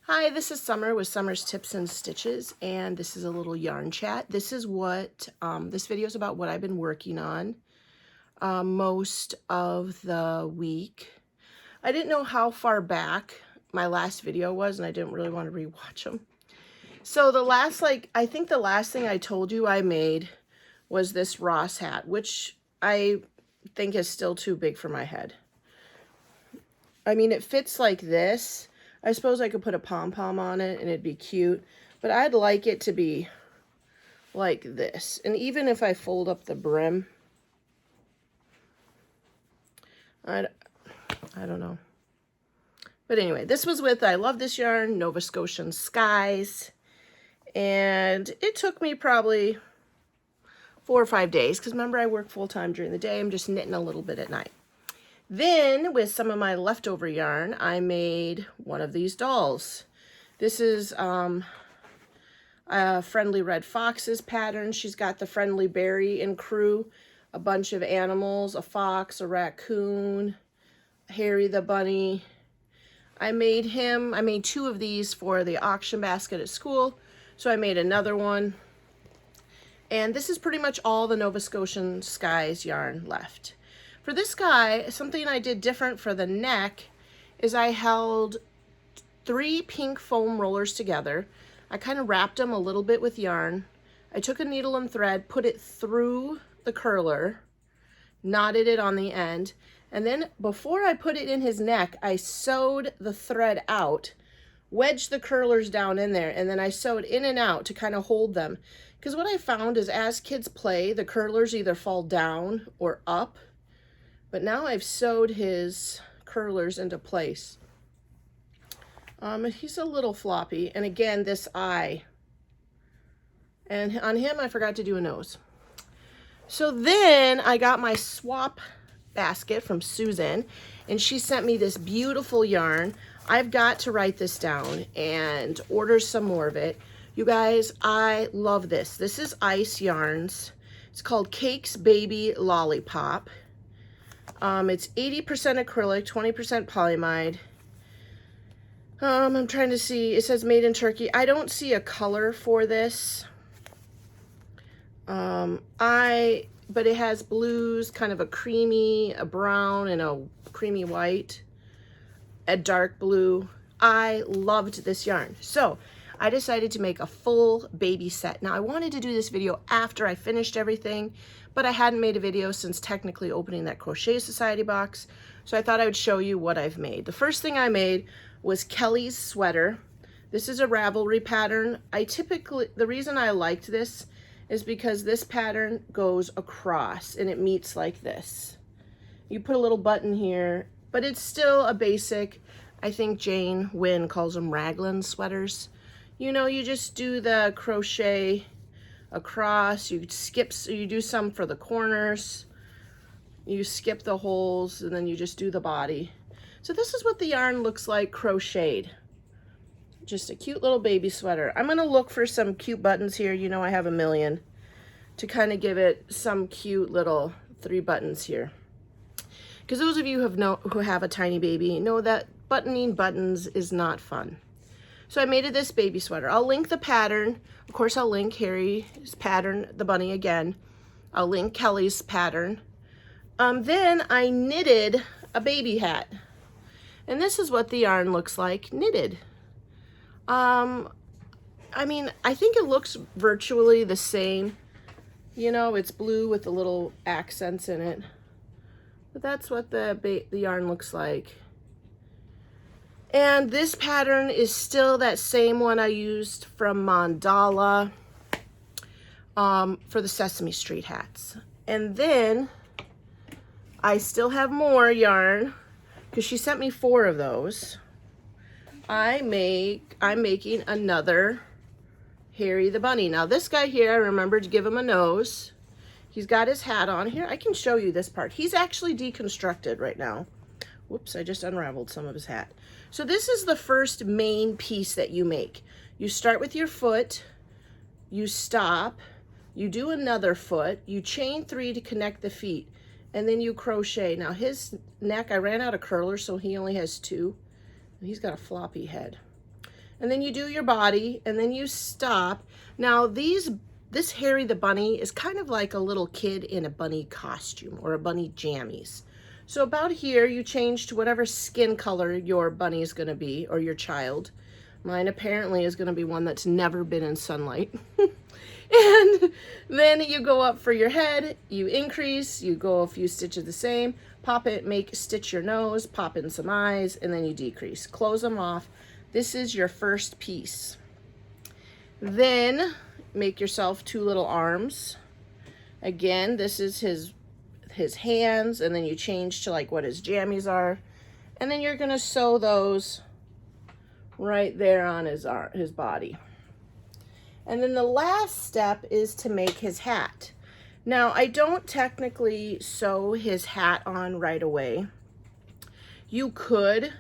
Hi, this is Summer with Summer's Tips and Stitches, and this is a little yarn chat. This is what, this video is about what I've been working on most of the week. I didn't know how far back my last video was, and I didn't really want to rewatch them. So I think the last thing I told you I made was this Ross hat, which I think is still too big for my head. I mean, it fits like this. I suppose I could put a pom-pom on it and it'd be cute, but I'd like it to be like this. And even if I fold up the brim, I don't know. But anyway, this was with, I love this yarn, Nova Scotian Skies. And it took me probably 4 or 5 days, because remember I work full-time during the day. I'm just knitting a little bit at night. Then, with some of my leftover yarn, I made one of these dolls. This is a Friendly Red Fox's pattern. She's got the Friendly Berry and crew, a bunch of animals, a fox, a raccoon, Harry the bunny. I made 2 of these for the auction basket at school, so I made another one. And this is pretty much all the Nova Scotian Skies yarn left. For this guy, something I did different for the neck is I held 3 pink foam rollers together. I kind of wrapped them a little bit with yarn. I took a needle and thread, put it through the curler, knotted it on the end, and then before I put it in his neck, I sewed the thread out, wedged the curlers down in there, and then I sewed in and out to kind of hold them. Because what I found is as kids play, the curlers either fall down or up. But now I've sewed his curlers into place. He's a little floppy. And again, this eye. And on him, I forgot to do a nose. So then I got my swap basket from Susan, and she sent me this beautiful yarn. I've got to write this down and order some more of it. You guys, I love this. This is Ice Yarns. It's called Cakes Baby Lollipop. It's 80% acrylic, 20% polyamide. I'm trying to see, it says made in Turkey. I don't see a color for this. But it has blues, kind of a creamy, a brown, and a creamy white, a dark blue. I loved this yarn. So I decided to make a full baby set. Now I wanted to do this video after I finished everything, but I hadn't made a video since technically opening that Crochet Society box. So I thought I would show you what I've made. The first thing I made was Kelly's sweater. This is a Ravelry pattern. The reason I liked this is because this pattern goes across and it meets like this. You put a little button here, but it's still a basic, I think Jane Wynn calls them raglan sweaters. You know, you just do the crochet across, you do some for the corners, you skip the holes, and then you just do the body. So this is what the yarn looks like crocheted. Just a cute little baby sweater. I'm gonna look for some cute buttons here. You know I have a million, to kind of give it some cute little 3 buttons here. Because those of you who have a tiny baby know that buttoning buttons is not fun. So I made this baby sweater. I'll link the pattern. Of course, I'll link Harry's pattern, the bunny again. I'll link Kelly's pattern. Then I knitted a baby hat. And this is what the yarn looks like knitted. I mean, I think it looks virtually the same. You know, it's blue with the little accents in it. But that's what the yarn looks like. And this pattern is still that same one I used from Mandala for the Sesame Street hats. And then I still have more yarn because she sent me 4 of those. I'm making another Harry the Bunny. Now this guy here, I remembered to give him a nose. He's got his hat on here. I can show you this part. He's actually deconstructed right now. Whoops, I just unraveled some of his hat. So this is the first main piece that you make. You start with your foot, you stop, you do another foot, you chain 3 to connect the feet, and then you crochet. Now his neck, I ran out of curlers, so he only has 2. He's got a floppy head. and then you do your body, and then you stop. Now this Harry the Bunny is kind of like a little kid in a bunny costume or a bunny jammies. So about here, you change to whatever skin color your bunny is going to be, or your child. Mine apparently is going to be one that's never been in sunlight. And then you go up for your head, you increase, you go a few stitches the same, pop it, stitch your nose, pop in some eyes, and then you decrease. Close them off. This is your first piece. Then make yourself 2 little arms. Again, this is his hands, and then you change to like what his jammies are. And then you're gonna sew those right there on his body. And then the last step is to make his hat. Now, I don't technically sew his hat on right away. You could.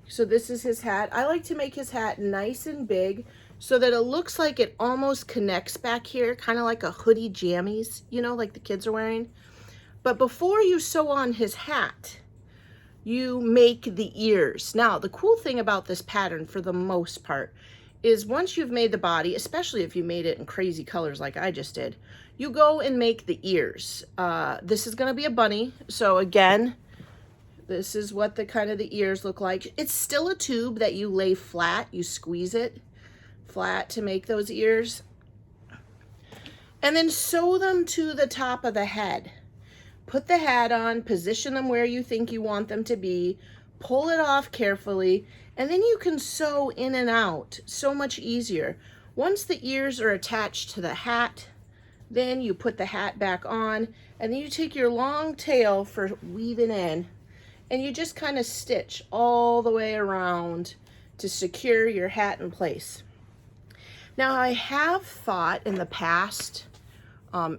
So this is his hat. I like to make his hat nice and big so that it looks like it almost connects back here, kind of like a hoodie jammies, you know, like the kids are wearing. But before you sew on his hat, you make the ears. Now, the cool thing about this pattern, for the most part, is once you've made the body, especially if you made it in crazy colors like I just did, you go and make the ears. This is gonna be a bunny. So again, this is what the kind of the ears look like. It's still a tube that you lay flat. You squeeze it flat to make those ears. And then sew them to the top of the head. Put the hat on, position them where you think you want them to be, pull it off carefully, and then you can sew in and out so much easier. Once the ears are attached to the hat, then you put the hat back on, and then you take your long tail for weaving in, and you just kind of stitch all the way around to secure your hat in place. Now, I have thought in the past,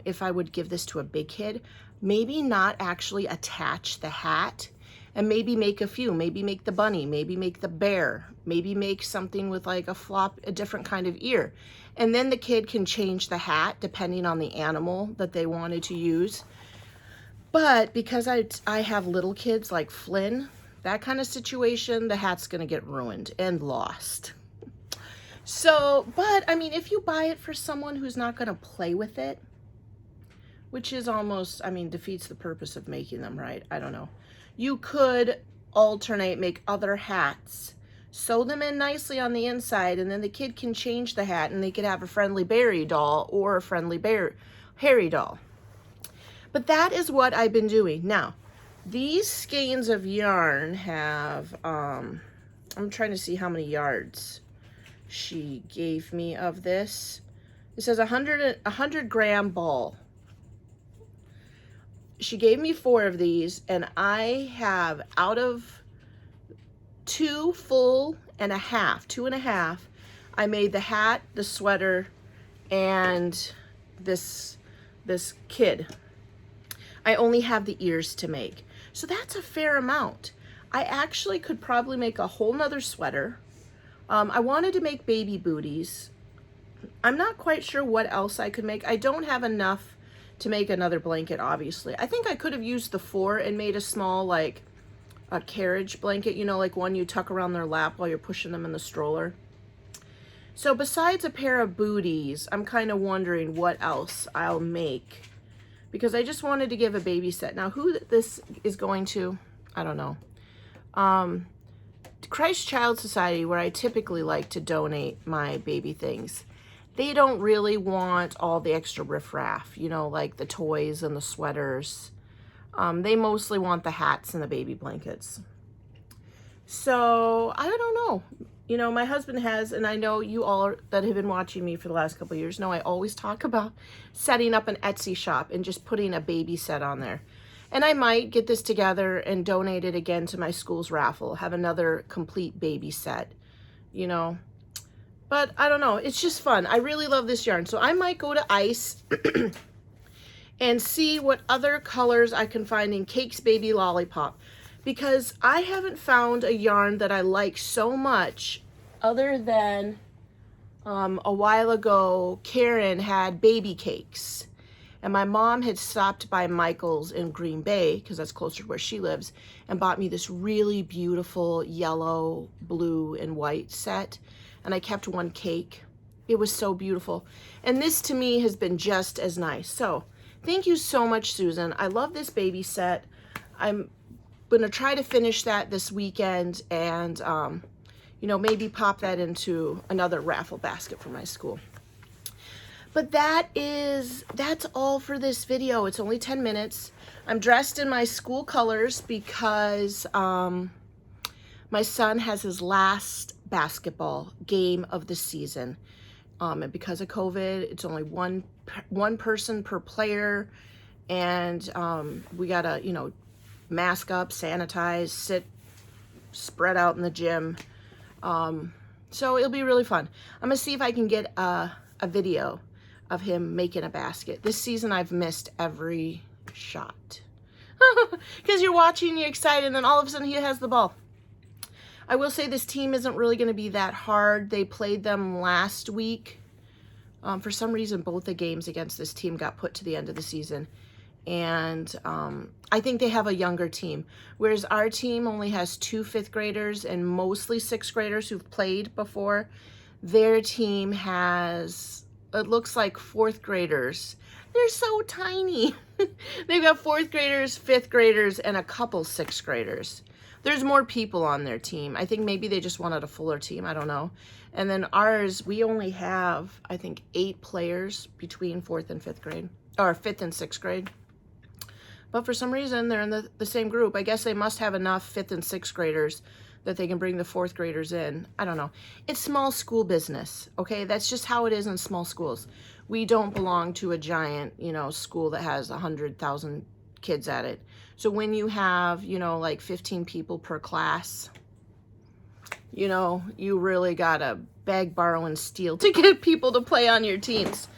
if I would give this to a big kid, maybe not actually attach the hat, and maybe make a few, maybe make the bunny, maybe make the bear, maybe make something with like a different kind of ear. And then the kid can change the hat depending on the animal that they wanted to use. But because I have little kids like Flynn, that kind of situation, the hat's gonna get ruined and lost. So, but I mean, if you buy it for someone who's not gonna play with it, which is almost, I mean, defeats the purpose of making them, right? I don't know. You could alternate, make other hats, sew them in nicely on the inside, and then the kid can change the hat and they could have a friendly Barry doll or a friendly Harry doll. But that is what I've been doing. Now, these skeins of yarn have, I'm trying to see how many yards she gave me of this. It says 100 gram ball. She gave me 4 of these, and I have, out of 2 full and a half, 2.5, I made the hat, the sweater, and this kid. I only have the ears to make. So that's a fair amount. I actually could probably make a whole nother sweater. I wanted to make baby booties. I'm not quite sure what else I could make. I don't have enough to make another blanket, obviously. I think I could have used the 4 and made a small, like, a carriage blanket, you know, like one you tuck around their lap while you're pushing them in the stroller. So besides a pair of booties, I'm kind of wondering what else I'll make, because I just wanted to give a baby set. Now, who this is going to, I don't know. Christ Child Society, where I typically like to donate my baby things, they don't really want all the extra riffraff, you know, like the toys and the sweaters. They mostly want the hats and the baby blankets. So, I don't know. You know, my husband has, and I know you all that have been watching me for the last couple of years know I always talk about setting up an Etsy shop and just putting a baby set on there. And I might get this together and donate it again to my school's raffle, have another complete baby set, you know. But I don't know, it's just fun. I really love this yarn. So I might go to Ice and see what other colors I can find in Cake's Baby Lollipop, because I haven't found a yarn that I like so much other than a while ago Karen had baby cakes. And my mom had stopped by Michael's in Green Bay, because that's closer to where she lives, and bought me this really beautiful yellow, blue, and white set. And I kept one cake. It was so beautiful. And this to me has been just as nice. So thank you so much, Susan. I love this baby set. I'm going to try to finish that this weekend and, you know, maybe pop that into another raffle basket for my school. But that's all for this video. It's only 10 minutes. I'm dressed in my school colors because my son has his last basketball game of the season. And because of COVID, it's only one person per player. And we gotta, you know, mask up, sanitize, sit spread out in the gym. So it'll be really fun. I'm gonna see if I can get a video of him making a basket. This season I've missed every shot. Because you're watching, you're excited, and then all of a sudden he has the ball. I will say this team isn't really going to be that hard. They played them last week. For some reason, both the games against this team got put to the end of the season. And I think they have a younger team. Whereas our team only has 2 5th graders and mostly 6th graders who've played before. Their team has, it looks like 4th graders. They're so tiny. They've got 4th graders, 5th graders, and a couple 6th graders. There's more people on their team. I think maybe they just wanted a fuller team. I don't know. And then ours, we only have, I think, 8 players between 4th and 5th grade, or 5th and 6th grade. But for some reason, they're in the same group. I guess they must have enough 5th and 6th graders that they can bring the 4th graders in. I don't know. It's small school business, okay? That's just how it is in small schools. We don't belong to a giant, you know, school that has 100,000 kids at it. So when you have, you know, like 15 people per class, you know, you really gotta beg, borrow, and steal to get people to play on your teams.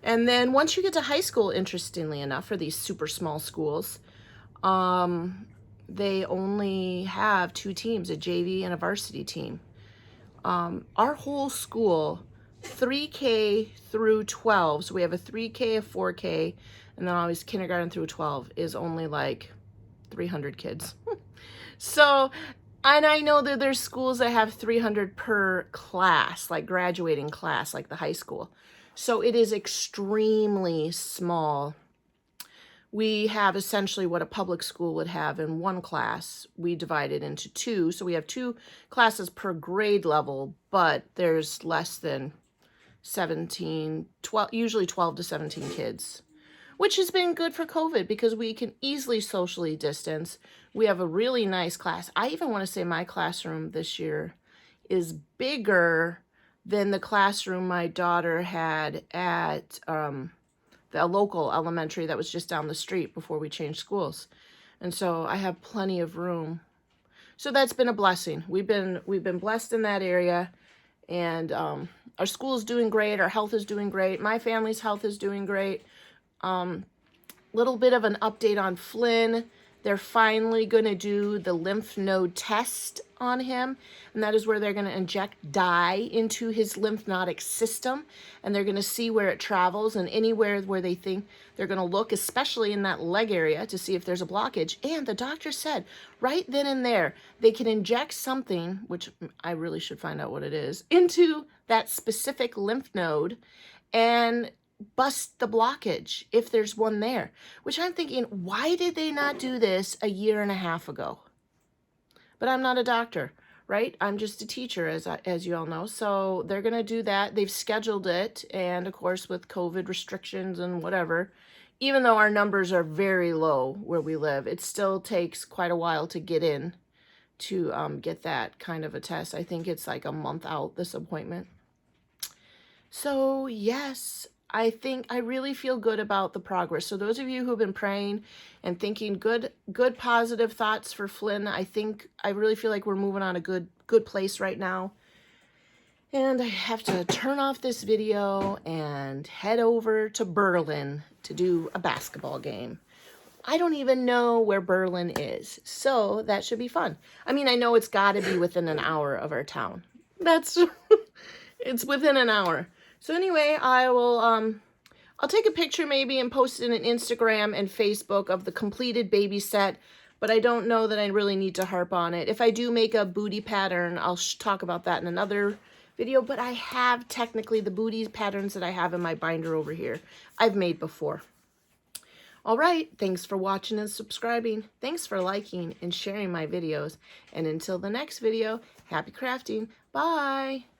And then once you get to high school, interestingly enough, for these super small schools, they only have 2 teams, a JV and a varsity team. Our whole school, 3K through 12, so we have a 3K, a 4K, and then always kindergarten through 12 is only like 300 kids. So, and I know that there's schools that have 300 per class, like graduating class, like the high school. So it is extremely small. We have essentially what a public school would have in one class. We divide it into 2. So we have 2 classes per grade level, but there's less than 17, 12, usually 12 to 17 kids, which has been good for COVID because we can easily socially distance. We have a really nice class. I even want to say my classroom this year is bigger than the classroom my daughter had at the local elementary that was just down the street before we changed schools. And so I have plenty of room. So that's been a blessing. We've been blessed in that area. And our school is doing great. Our health is doing great. My family's health is doing great. Little bit of an update on Flynn. They're finally going to do the lymph node test on him, and that is where they're going to inject dye into his lymphatic system, and they're going to see where it travels, and anywhere where they think they're going to look, especially in that leg area, to see if there's a blockage. And the doctor said right then and there they can inject something, which I really should find out what it is, into that specific lymph node and bust the blockage if there's one there. Which I'm thinking, why did they not do this a year and a half ago? But I'm not a doctor, right? I'm just a teacher, as you all know. So they're going to do that. They've scheduled it. And of course, with COVID restrictions and whatever, even though our numbers are very low where we live, it still takes quite a while to get in to get that kind of a test. I think it's like a month out, this appointment. So yes, I think I really feel good about the progress. So those of you who've been praying and thinking good positive thoughts for Flynn, I really feel like we're moving on a good place right now. And I have to turn off this video and head over to Berlin to do a basketball game. I don't even know where Berlin is, so that should be fun. I mean, I know it's got to be within an hour of our town. It's within an hour. So anyway, I'll I'll take a picture maybe and post it in Instagram and Facebook of the completed baby set, but I don't know that I really need to harp on it. If I do make a booty pattern, I'll talk about that in another video, but I have technically the booty patterns that I have in my binder over here I've made before. All right, thanks for watching and subscribing. Thanks for liking and sharing my videos. And until the next video, happy crafting. Bye.